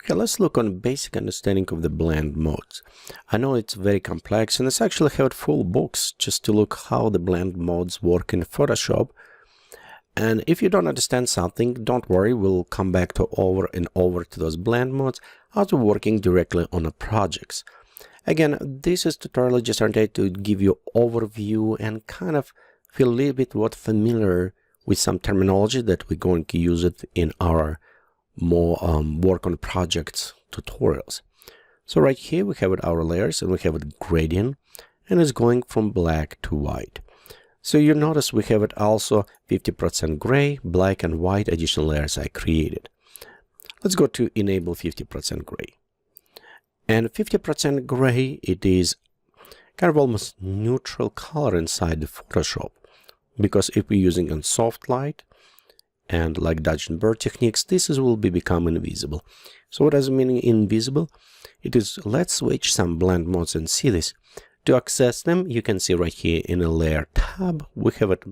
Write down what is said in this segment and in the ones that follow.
Okay, let's look on basic understanding of the blend modes. I know it's very complex, and it's actually have full books just to look how the blend modes work in Photoshop. And if you don't understand something, don't worry, we'll come back to over and over to those blend modes as we're working directly on the projects. Again, this is tutorial just intended to give you overview and kind of feel a little bit familiar with some terminology that we're going to use it in our more work on projects tutorials. So right here we have our layers and we have a gradient, and it's going from black to white. So you notice we have it also 50% gray, black and white additional layers I created. Let's go to enable 50% gray. And 50% gray, it is kind of almost neutral color inside the Photoshop, because if we're using a soft light and like dodge and burn techniques, will become invisible. So what does it mean invisible? It is, let's switch some blend modes and see this. To access them, you can see right here in a layer tab, we have it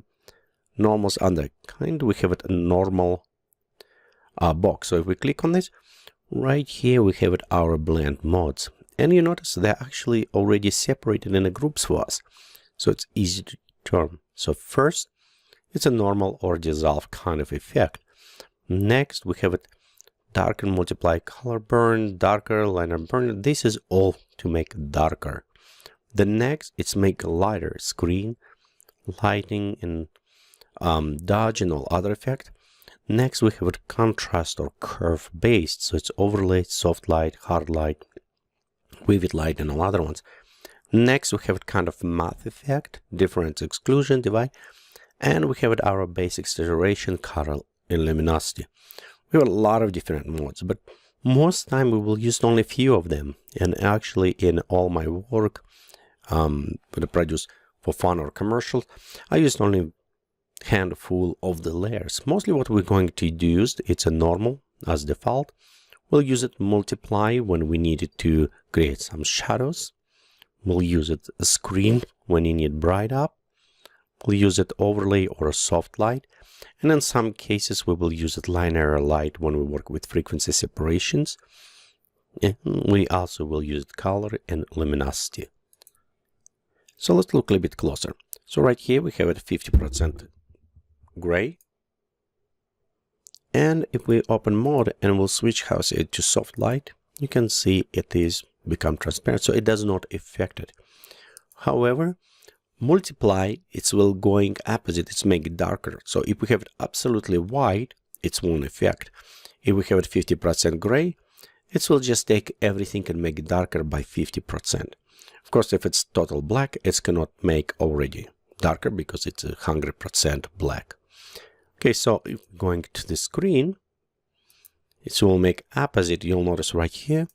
normal under kind, we have it a normal box. So if we click on this, right here we have it our blend modes. And you notice they're actually already separated in a groups for us. So it's easy to turn. So first, it's a normal or dissolve kind of effect. Next, we have it darker multiply color burn, darker liner burn. This is all to make darker. The next, it's make lighter screen, lighting and dodge and all other effect. Next, we have it contrast or curve based. So it's overlay, soft light, hard light, vivid light and all other ones. Next, we have it kind of math effect, difference exclusion, divide. And we have it our basic saturation, color, and luminosity. We have a lot of different modes, but most time we will use only a few of them. And actually in all my work that I produce for fun or commercial, I used only a handful of the layers. Mostly what we're going to use, it's a normal as default. We'll use it multiply when we need it to create some shadows. We'll use it a screen when you need bright up. We'll use it overlay or a soft light, and in some cases we will use it linear light when we work with frequency separations. And we also will use it color and luminosity. So let's look a little bit closer. So right here we have it 50% gray, and if we open mode and we'll switch it to soft light, you can see it is become transparent, so it does not affect it. However, multiply, it will going opposite, it's make it darker. So if we have it absolutely white, it won't affect. If we have it 50% gray, it will just take everything and make it darker by 50%. Of course, if it's total black, it cannot make already darker because it's 100% black. Okay, so if going to the screen, it will make opposite. You'll notice right here,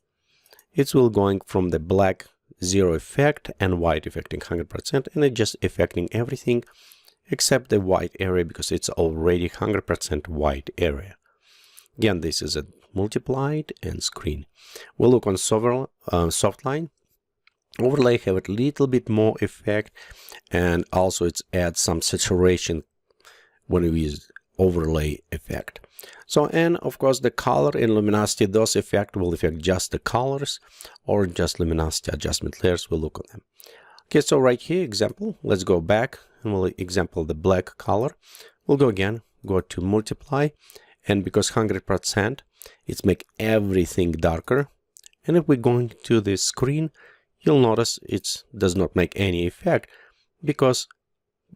it will going from the black 0 effect and white affecting 100%, and it just affecting everything except the white area because it's already 100% white area. Again, this is a multiplied and screen. We'll look on soft line. Overlay have a little bit more effect, and also it's adds some saturation when we use overlay effect. So, and of course the color and luminosity, those effect will affect just the colors or just luminosity adjustment layers. We'll look at them. Okay, so right here, example, let's go back and we'll example the black color. We'll go again, go to multiply, and because 100%, it's make everything darker. And if we're going to the screen, you'll notice it does not make any effect because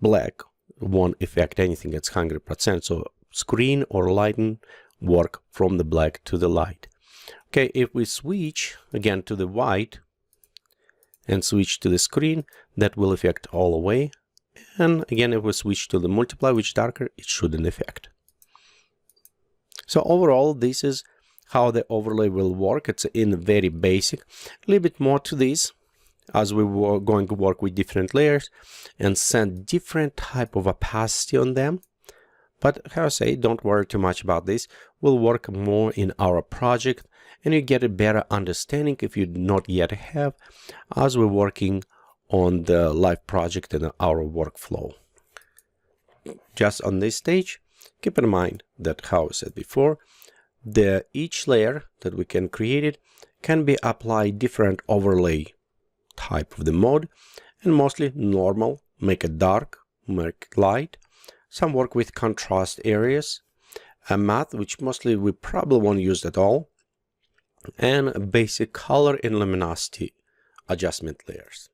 black won't affect anything. It's 100%. So screen or lighting work from the black to the light. Okay, if we switch again to the white and switch to the screen, that will affect all the way. And again, if we switch to the multiply, which darker, it shouldn't affect. So overall, this is how the overlay will work. It's in very basic. A little bit more to this as we were going to work with different layers and send different type of opacity on them. But how I say, don't worry too much about this. We'll work more in our project and you get a better understanding if you do not yet have as we're working on the live project and our workflow. Just on this stage, keep in mind that, how I said before, each layer that we can create it can be applied different overlay type of the mode, and mostly normal, make it dark, make it light. Some work with contrast areas, a matte, which mostly we probably won't use at all, and basic color and luminosity adjustment layers.